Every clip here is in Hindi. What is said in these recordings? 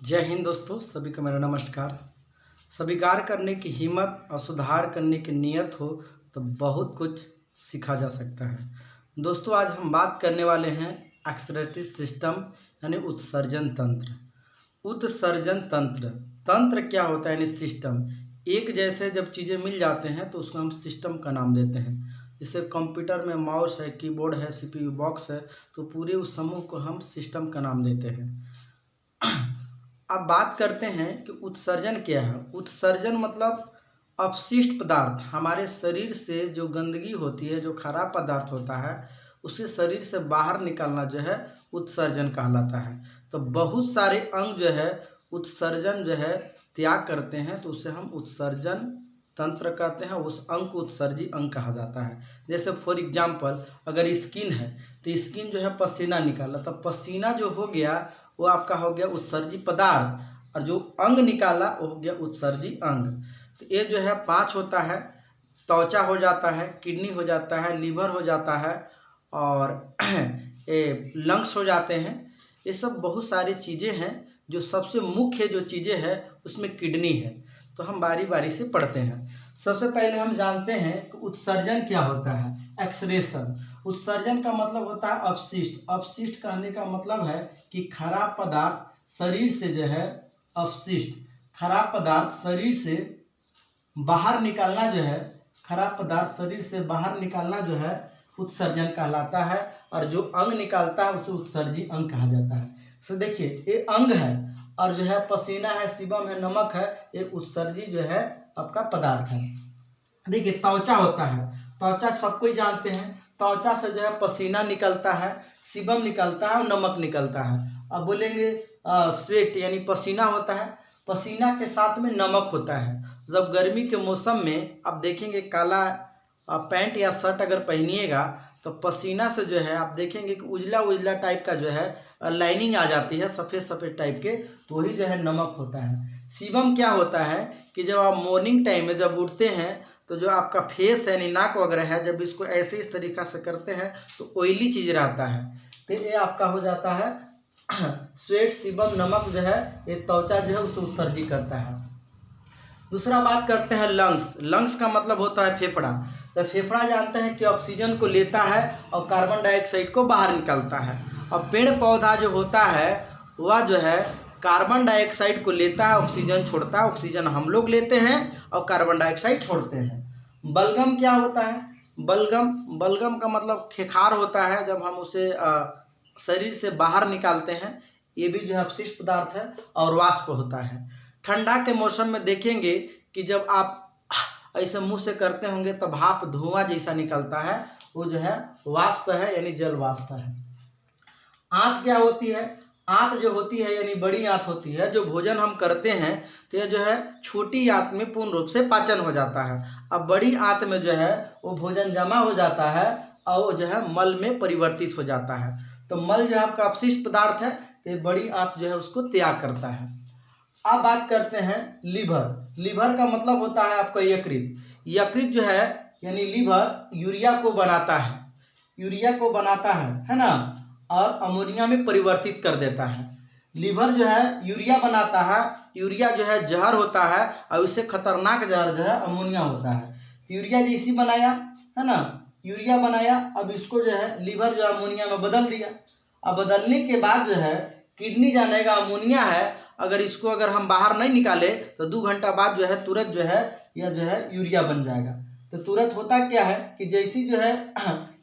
जय हिंद दोस्तों, सभी को मेरा नमस्कार। स्वीकार करने की हिम्मत और सुधार करने की नीयत हो तो बहुत कुछ सीखा जा सकता है। दोस्तों, आज हम बात करने वाले हैं एक्सक्रीटरी सिस्टम यानी उत्सर्जन तंत्र। उत्सर्जन तंत्र तंत्र क्या होता है यानी सिस्टम। एक जैसे जब चीज़ें मिल जाते हैं तो उसको हम सिस्टम का नाम देते हैं। जैसे कंप्यूटर में माउस है, कीबोर्ड है, सीपीयू बॉक्स है, तो पूरे उस समूह को हम सिस्टम का नाम देते हैं। अब बात करते हैं कि उत्सर्जन क्या है। उत्सर्जन मतलब अपशिष्ट पदार्थ, हमारे शरीर से जो गंदगी होती है, जो खराब पदार्थ होता है, उसे शरीर से बाहर निकालना जो है उत्सर्जन कहलाता है। तो बहुत सारे अंग जो है उत्सर्जन जो है त्याग करते हैं, तो उसे हम उत्सर्जन तंत्र कहते हैं। उस अंग को उत्सर्जी अंग कहा जाता है। जैसे फॉर एग्जाम्पल, अगर स्किन है तो स्किन जो है पसीना निकाला, तो पसीना जो हो गया वो आपका हो गया उत्सर्जी पदार्थ, और जो अंग निकाला वो हो गया उत्सर्जी अंग। तो ये जो है 5 होता है। त्वचा हो जाता है, किडनी हो जाता है, लीवर हो जाता है, और ये लंग्स हो जाते हैं। ये सब बहुत सारी चीज़ें हैं। जो सबसे मुख्य जो चीज़ें हैं उसमें किडनी है। तो हम बारी बारी से पढ़ते हैं। सबसे पहले हम जानते हैं कि उत्सर्जन क्या होता है। एक्सक्रीशन, उत्सर्जन का मतलब होता है अपशिष्ट। अपशिष्ट कहने का मतलब है कि खराब पदार्थ शरीर से जो है, अपशिष्ट खराब पदार्थ शरीर से बाहर निकालना जो है, खराब पदार्थ शरीर से बाहर निकालना जो है उत्सर्जन कहलाता है। और जो अंग निकालता है उसे उत्सर्जी अंग कहा जाता है। तो देखिए, ये अंग है और जो है पसीना है, सीबम है, नमक है, ये उत्सर्जी जो है आपका पदार्थ है। देखिए, त्वचा होता है। त्वचा सबको ही जानते हैं। त्वचा से जो है पसीना निकलता है, सीबम निकलता है और नमक निकलता है। अब बोलेंगे स्वेट यानी पसीना होता है। पसीना के साथ में नमक होता है। जब गर्मी के मौसम में आप देखेंगे काला पैंट या शर्ट अगर पहनिएगा तो पसीना से जो है आप देखेंगे कि उजला उजला टाइप का जो है लाइनिंग आ जाती है, सफ़ेद सफ़ेद टाइप के, तो वही जो है नमक होता है। सीबम क्या होता है कि जब आप मॉर्निंग टाइम में जब उठते हैं तो जो आपका फेस है, नाक वगैरह है, जब इसको ऐसे इस तरीक़ा से करते हैं तो ऑयली चीज़ रहता है। फिर ये आपका हो जाता है स्वेट, सीबम, नमक जो है ये त्वचा जो है उसे उत्सर्जित करता है। दूसरा बात करते हैं लंग्स। लंग्स का मतलब होता है फेफड़ा। तो फेफड़ा जानते हैं कि ऑक्सीजन को लेता है और कार्बन डाइऑक्साइड को बाहर निकालता है। और पेड़ पौधा जो होता है वह जो है कार्बन डाइऑक्साइड को लेता है, ऑक्सीजन छोड़ता है। ऑक्सीजन हम लोग लेते हैं और कार्बन डाइऑक्साइड छोड़ते हैं। बलगम क्या होता है। बलगम का मतलब खेखार होता है, जब हम उसे शरीर से बाहर निकालते हैं। ये भी जो है अपशिष्ट पदार्थ है। और वाष्प होता है। ठंडा के मौसम में देखेंगे कि जब आप ऐसे मुंह से करते होंगे तो भाप, धुआं जैसा निकलता है, वो जो है वाष्प है यानी जल वाष्प है। आंत क्या होती है। आंत जो होती है यानी बड़ी आंत होती है। जो भोजन हम करते हैं तो यह जो है छोटी आंत में पूर्ण रूप से पाचन हो जाता है। अब बड़ी आंत में जो है वो भोजन जमा हो जाता है और वो जो है मल में परिवर्तित हो जाता है। तो मल जो है आपका अपशिष्ट पदार्थ है, तो बड़ी आंत जो है उसको त्याग करता है। अब बात करते हैं लीवर। लीवर का मतलब होता है आपका यकृत। यकृत जो है यानी लीवर यूरिया को बनाता है, यूरिया को बनाता है ना, और अमोनिया में परिवर्तित कर देता है। लीवर जो है यूरिया बनाता है। यूरिया जो है जहर होता है और उससे खतरनाक जहर जो है अमोनिया होता है। तो यूरिया जैसी बनाया है ना, यूरिया बनाया, अब इसको जो है लीवर जो अमोनिया में बदल दिया। अब बदलने के बाद जो है किडनी जानेगा अमोनिया है, अगर हम बाहर नहीं निकाले तो 2 घंटा बाद जो है तुरंत जो है यह जो है यूरिया बन जाएगा। तो तुरंत होता क्या है कि जैसी जो है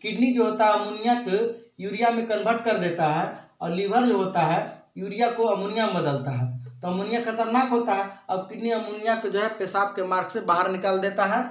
किडनी जो होता है अमोनिया को यूरिया में कन्वर्ट कर देता है, और लीवर जो होता है यूरिया को अमोनिया में बदलता है। तो अमोनिया खतरनाक होता है। अब किडनी अमोनिया को जो है पेशाब के मार्ग से बाहर निकाल देता है।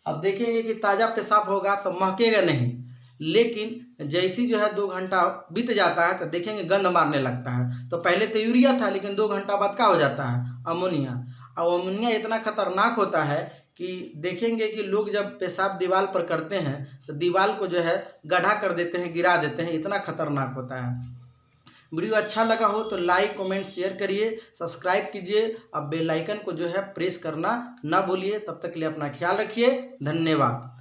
अब देखेंगे कि ताज़ा पेशाब होगा तो महकेगा नहीं, लेकिन जैसी जो है 2 घंटा बीत जाता है तो देखेंगे गंध मारने लगता है। तो पहले तो यूरिया था, लेकिन 2 घंटा बाद क्या हो जाता है अमोनिया। और अमोनिया इतना खतरनाक होता है कि देखेंगे कि लोग जब पेशाब दीवार पर करते हैं तो दीवार को जो है गड्ढा कर देते हैं, गिरा देते हैं, इतना खतरनाक होता है। वीडियो अच्छा लगा हो तो लाइक, कमेंट, शेयर करिए, सब्सक्राइब कीजिए। अब बेल आइकन को जो है प्रेस करना ना भूलिए। तब तक के लिए अपना ख्याल रखिए। धन्यवाद।